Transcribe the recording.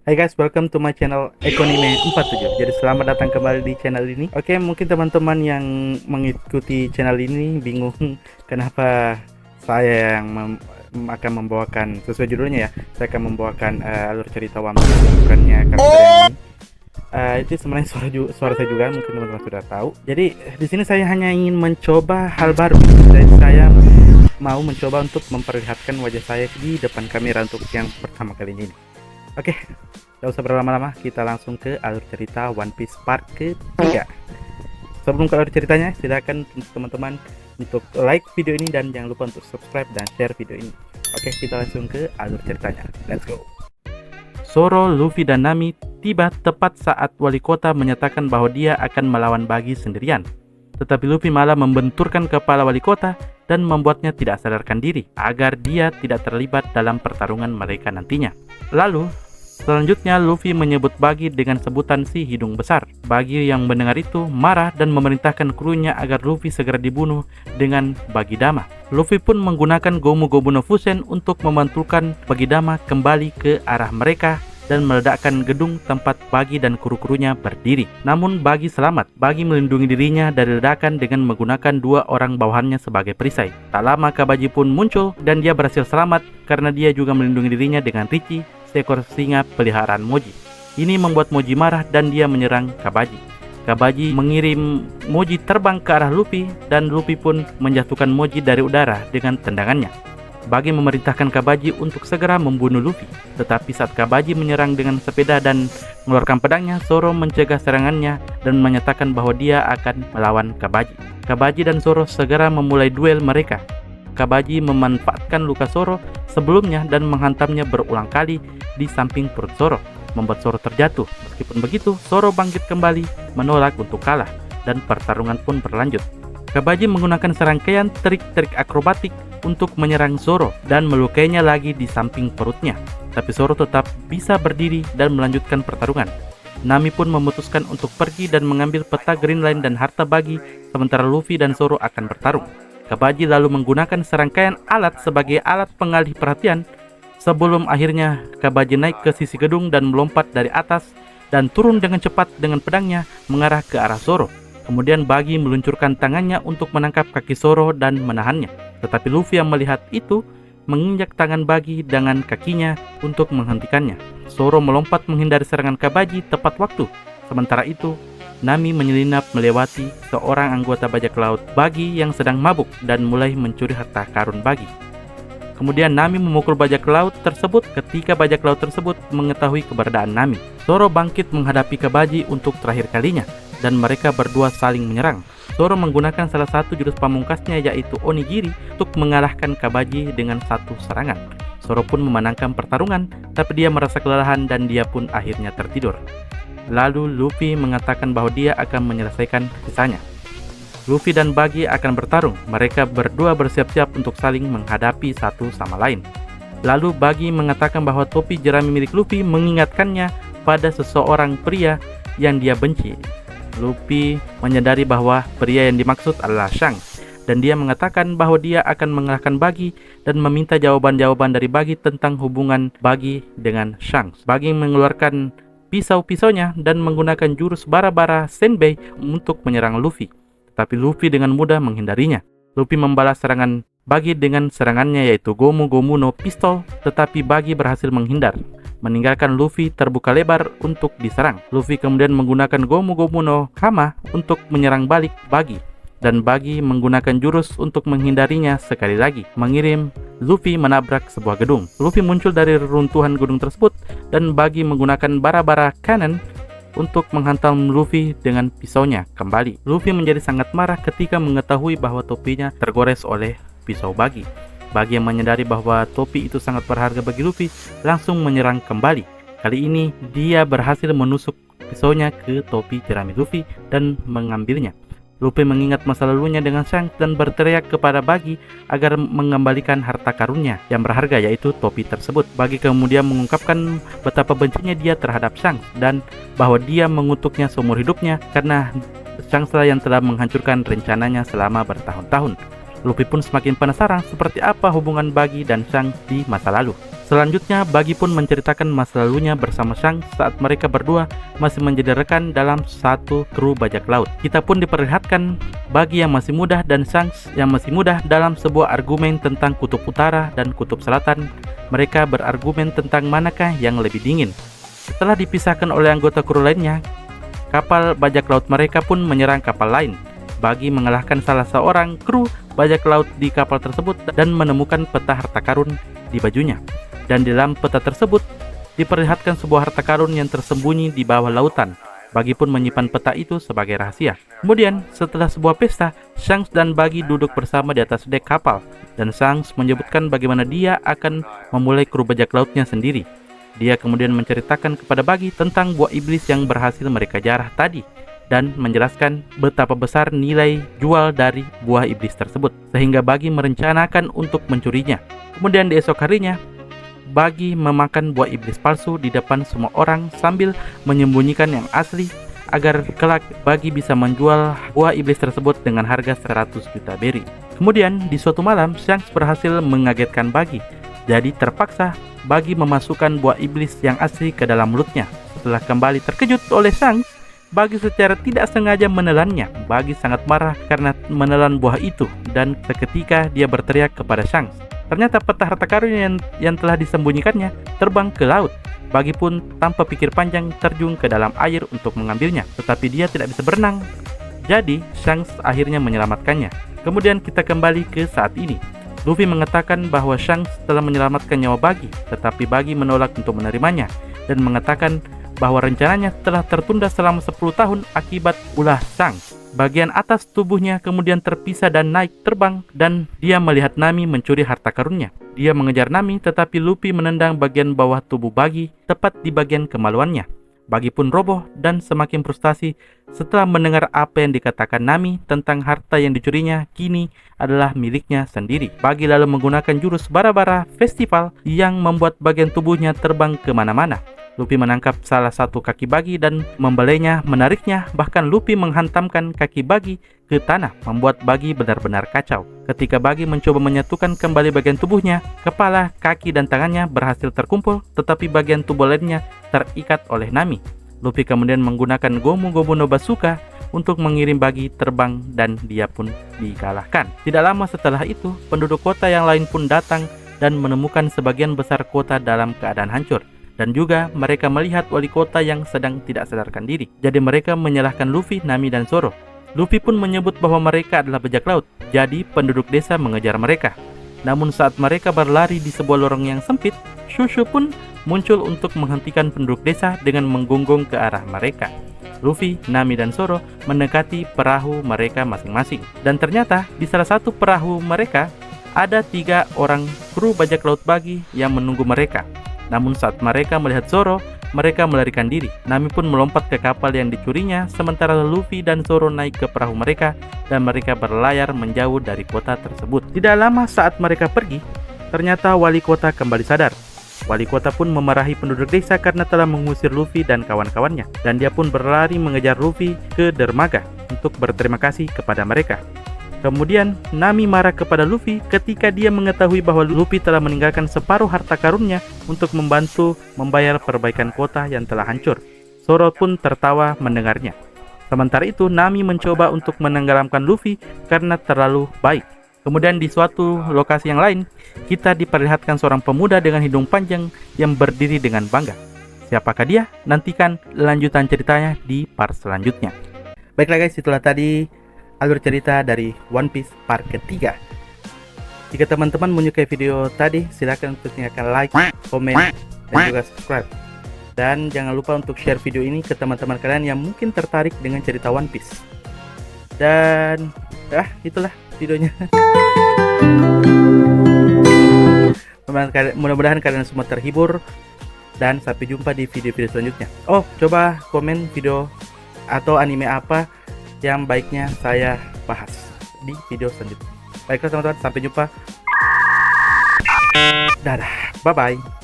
Hai guys, welcome to my channel Ekonime 47. Jadi selamat datang kembali di channel ini. Oke, mungkin teman-teman yang mengikuti channel ini bingung kenapa saya yang akan membawakan sesuai judulnya ya. Saya akan membawakan alur cerita One Piece, bukannya karakter yang ini. Itu sebenarnya suara saya juga, mungkin teman-teman sudah tahu. Jadi di sini saya hanya ingin mencoba hal baru. Dan saya mau mencoba untuk memperlihatkan wajah saya di depan kamera untuk yang pertama kalinya ini. Oke, gak usah berlama-lama, kita langsung ke alur cerita One Piece part ketiga. Sebelum ke alur ceritanya, silakan teman-teman untuk like video ini dan jangan lupa untuk subscribe dan share video ini. Oke, kita langsung ke alur ceritanya. Let's go. Zoro, Luffy, dan Nami tiba tepat saat wali kota menyatakan bahwa dia akan melawan Buggy sendirian. Tetapi Luffy malah membenturkan kepala wali kota dan membuatnya tidak sadarkan diri agar dia tidak terlibat dalam pertarungan mereka nantinya. Lalu, selanjutnya Luffy menyebut Buggy dengan sebutan si hidung besar. Buggy yang mendengar itu marah dan memerintahkan krunya agar Luffy segera dibunuh dengan Buggy Dama. Luffy pun menggunakan Gomu Gomu no Fusen untuk memantulkan Buggy Dama kembali ke arah mereka dan meledakkan gedung tempat Buggy dan kru-krunya berdiri. Namun Buggy selamat. Buggy melindungi dirinya dari ledakan dengan menggunakan dua orang bawahannya sebagai perisai. Tak lama Kabaji pun muncul dan dia berhasil selamat karena dia juga melindungi dirinya dengan Richie, seekor singa peliharaan Moji. Ini membuat Moji marah dan dia menyerang Kabaji. Kabaji mengirim Moji terbang ke arah Luffy dan Luffy pun menjatuhkan Moji dari udara dengan tendangannya. Buggy memerintahkan Kabaji untuk segera membunuh Luffy. Tetapi saat Kabaji menyerang dengan sepeda dan mengeluarkan pedangnya, Zoro mencegah serangannya dan menyatakan bahwa dia akan melawan Kabaji. Kabaji dan Zoro segera memulai duel mereka. Kabaji memanfaatkan luka Zoro sebelumnya dan menghantamnya berulang kali di samping perut Zoro, membuat Zoro terjatuh. Meskipun begitu, Zoro bangkit kembali, menolak untuk kalah, dan pertarungan pun berlanjut. Kabaji menggunakan serangkaian trik-trik akrobatik untuk menyerang Zoro dan melukainya lagi di samping perutnya. Tapi Zoro tetap bisa berdiri dan melanjutkan pertarungan. Nami pun memutuskan untuk pergi dan mengambil peta Green Line dan harta Buggy, sementara Luffy dan Zoro akan bertarung. Kabaji lalu menggunakan serangkaian alat sebagai alat pengalih perhatian sebelum akhirnya Kabaji naik ke sisi gedung dan melompat dari atas dan turun dengan cepat dengan pedangnya mengarah ke arah Zoro. Kemudian Buggy meluncurkan tangannya untuk menangkap kaki Zoro dan menahannya. Tetapi Luffy yang melihat itu menginjak tangan Buggy dengan kakinya untuk menghentikannya. Zoro melompat menghindari serangan Kabaji tepat waktu. Sementara itu, Nami menyelinap melewati seorang anggota bajak laut Buggy yang sedang mabuk dan mulai mencuri harta karun Buggy. Kemudian Nami memukul bajak laut tersebut. Ketika bajak laut tersebut mengetahui keberadaan Nami, Zoro bangkit menghadapi Kabaji untuk terakhir kalinya dan mereka berdua saling menyerang. Zoro menggunakan salah satu jurus pamungkasnya yaitu Onigiri untuk mengalahkan Kabaji dengan satu serangan. Zoro pun memenangkan pertarungan, tapi dia merasa kelelahan dan dia pun akhirnya tertidur. Lalu Luffy mengatakan bahwa dia akan menyelesaikan kisahnya. Luffy dan Buggy akan bertarung. Mereka berdua bersiap-siap untuk saling menghadapi satu sama lain. Lalu Buggy mengatakan bahwa topi jerami milik Luffy mengingatkannya pada seseorang pria yang dia benci. Luffy menyadari bahwa pria yang dimaksud adalah Shanks, dan dia mengatakan bahwa dia akan mengalahkan Buggy dan meminta jawaban-jawaban dari Buggy tentang hubungan Buggy dengan Shanks. Buggy mengeluarkan pisau-pisaunya dan menggunakan jurus bara-bara Senbei untuk menyerang Luffy. Tetapi Luffy dengan mudah menghindarinya. Luffy membalas serangan Buggy dengan serangannya yaitu Gomu Gomu no Pistol, tetapi Buggy berhasil menghindar, meninggalkan Luffy terbuka lebar untuk diserang. Luffy kemudian menggunakan Gomu Gomu no Hama untuk menyerang balik Buggy, dan Buggy menggunakan jurus untuk menghindarinya sekali lagi, mengirim Luffy menabrak sebuah gedung. Luffy muncul dari reruntuhan gedung tersebut dan Buggy menggunakan bara-bara cannon untuk menghantam Luffy dengan pisaunya kembali. Luffy menjadi sangat marah ketika mengetahui bahwa topinya tergores oleh pisau Buggy. Buggy yang menyadari bahwa topi itu sangat berharga bagi Luffy langsung menyerang kembali. Kali ini dia berhasil menusuk pisaunya ke topi jerami Luffy dan mengambilnya. Luffy mengingat masa lalunya dengan Shanks dan berteriak kepada Buggy agar mengembalikan harta karunnya yang berharga yaitu topi tersebut. Buggy kemudian mengungkapkan betapa bencinya dia terhadap Shanks dan bahwa dia mengutuknya seumur hidupnya karena Shanks lah yang telah menghancurkan rencananya selama bertahun-tahun. Luffy pun semakin penasaran seperti apa hubungan Buggy dan Shanks di masa lalu. Selanjutnya, Bagi pun menceritakan masa lalunya bersama Shanks saat mereka berdua masih menjadi rekan dalam satu kru bajak laut. Kita pun diperlihatkan Bagi yang masih muda dan Shanks yang masih muda dalam sebuah argumen tentang kutub utara dan kutub selatan. Mereka berargumen tentang manakah yang lebih dingin. Setelah dipisahkan oleh anggota kru lainnya, kapal bajak laut mereka pun menyerang kapal lain. Bagi mengalahkan salah seorang kru bajak laut di kapal tersebut dan menemukan peta harta karun di bajunya. Dan di dalam peta tersebut diperlihatkan sebuah harta karun yang tersembunyi di bawah lautan. Bagi pun menyimpan peta itu sebagai rahasia. Kemudian setelah sebuah pesta, Shanks dan Bagi duduk bersama di atas dek kapal. Dan Shanks menyebutkan bagaimana dia akan memulai kru bajak lautnya sendiri. Dia kemudian menceritakan kepada Bagi tentang buah iblis yang berhasil mereka jarah tadi, dan menjelaskan betapa besar nilai jual dari buah iblis tersebut, sehingga Bagi merencanakan untuk mencurinya. Kemudian di esok harinya, Bagi memakan buah iblis palsu di depan semua orang sambil menyembunyikan yang asli agar kelak Bagi bisa menjual buah iblis tersebut dengan harga 100 juta berry. Kemudian di suatu malam, Shanks berhasil mengagetkan Bagi. Jadi terpaksa Bagi memasukkan buah iblis yang asli ke dalam mulutnya. Setelah kembali terkejut oleh Shanks, Bagi secara tidak sengaja menelannya. Bagi sangat marah karena menelan buah itu, dan seketika dia berteriak kepada Shanks. Ternyata peta harta karun yang telah disembunyikannya terbang ke laut. Bagi pun tanpa pikir panjang terjun ke dalam air untuk mengambilnya, tetapi dia tidak bisa berenang. Jadi Shanks akhirnya menyelamatkannya. Kemudian kita kembali ke saat ini. Luffy mengatakan bahwa Shanks telah menyelamatkan nyawa Bagi, tetapi Bagi menolak untuk menerimanya dan mengatakan bahwa rencananya telah tertunda selama 10 tahun akibat ulah Shanks. Bagian atas tubuhnya kemudian terpisah dan naik terbang, dan dia melihat Nami mencuri harta karunnya. Dia mengejar Nami, tetapi Luffy menendang bagian bawah tubuh Bagi tepat di bagian kemaluannya. Bagi pun roboh dan semakin frustasi setelah mendengar apa yang dikatakan Nami tentang harta yang dicurinya kini adalah miliknya sendiri. Bagi lalu menggunakan jurus bara-bara festival yang membuat bagian tubuhnya terbang kemana-mana. Luffy menangkap salah satu kaki Bagi dan membelainya, menariknya, bahkan Luffy menghantamkan kaki Bagi ke tanah, membuat Bagi benar-benar kacau. Ketika Bagi mencoba menyatukan kembali bagian tubuhnya, kepala, kaki, dan tangannya berhasil terkumpul, tetapi bagian tubuh lainnya terikat oleh Nami. Luffy kemudian menggunakan Gomu Gomu no Bazooka untuk mengirim Bagi terbang, dan dia pun dikalahkan. Tidak lama setelah itu, penduduk kota yang lain pun datang dan menemukan sebagian besar kota dalam keadaan hancur. Dan juga mereka melihat wali kota yang sedang tidak sadarkan diri. Jadi mereka menyalahkan Luffy, Nami, dan Zoro. Luffy pun menyebut bahwa mereka adalah bajak laut, jadi penduduk desa mengejar mereka. Namun saat mereka berlari di sebuah lorong yang sempit, Shushu pun muncul untuk menghentikan penduduk desa dengan menggonggong ke arah mereka. Luffy, Nami, dan Zoro mendekati perahu mereka masing-masing. Dan ternyata di salah satu perahu mereka ada 3 orang kru bajak laut Bagi yang menunggu mereka. Namun saat mereka melihat Zoro, mereka melarikan diri. Nami pun melompat ke kapal yang dicurinya, sementara Luffy dan Zoro naik ke perahu mereka dan mereka berlayar menjauh dari kota tersebut. Tidak lama saat mereka pergi, ternyata wali kota kembali sadar. Wali kota pun memarahi penduduk desa karena telah mengusir Luffy dan kawan-kawannya, dan dia pun berlari mengejar Luffy ke dermaga untuk berterima kasih kepada mereka. Kemudian Nami marah kepada Luffy ketika dia mengetahui bahwa Luffy telah meninggalkan separuh harta karunnya untuk membantu membayar perbaikan kota yang telah hancur. Zoro pun tertawa mendengarnya. Sementara itu Nami mencoba untuk menenggelamkan Luffy karena terlalu baik. Kemudian di suatu lokasi yang lain, kita diperlihatkan seorang pemuda dengan hidung panjang yang berdiri dengan bangga. Siapakah dia? Nantikan lanjutan ceritanya di part selanjutnya. Baiklah guys, itulah tadi alur cerita dari One Piece part ketiga. Jika teman-teman menyukai video tadi, silahkan untuk tinggalkan like, komen, dan juga subscribe. Dan jangan lupa untuk share video ini ke teman-teman kalian yang mungkin tertarik dengan cerita One Piece. Dan itulah videonya. Mudah-mudahan kalian semua terhibur, dan sampai jumpa di video-video selanjutnya. Oh, coba komen video atau anime apa yang baiknya saya bahas di video selanjutnya. Baiklah teman-teman, sampai jumpa. Dadah, bye-bye.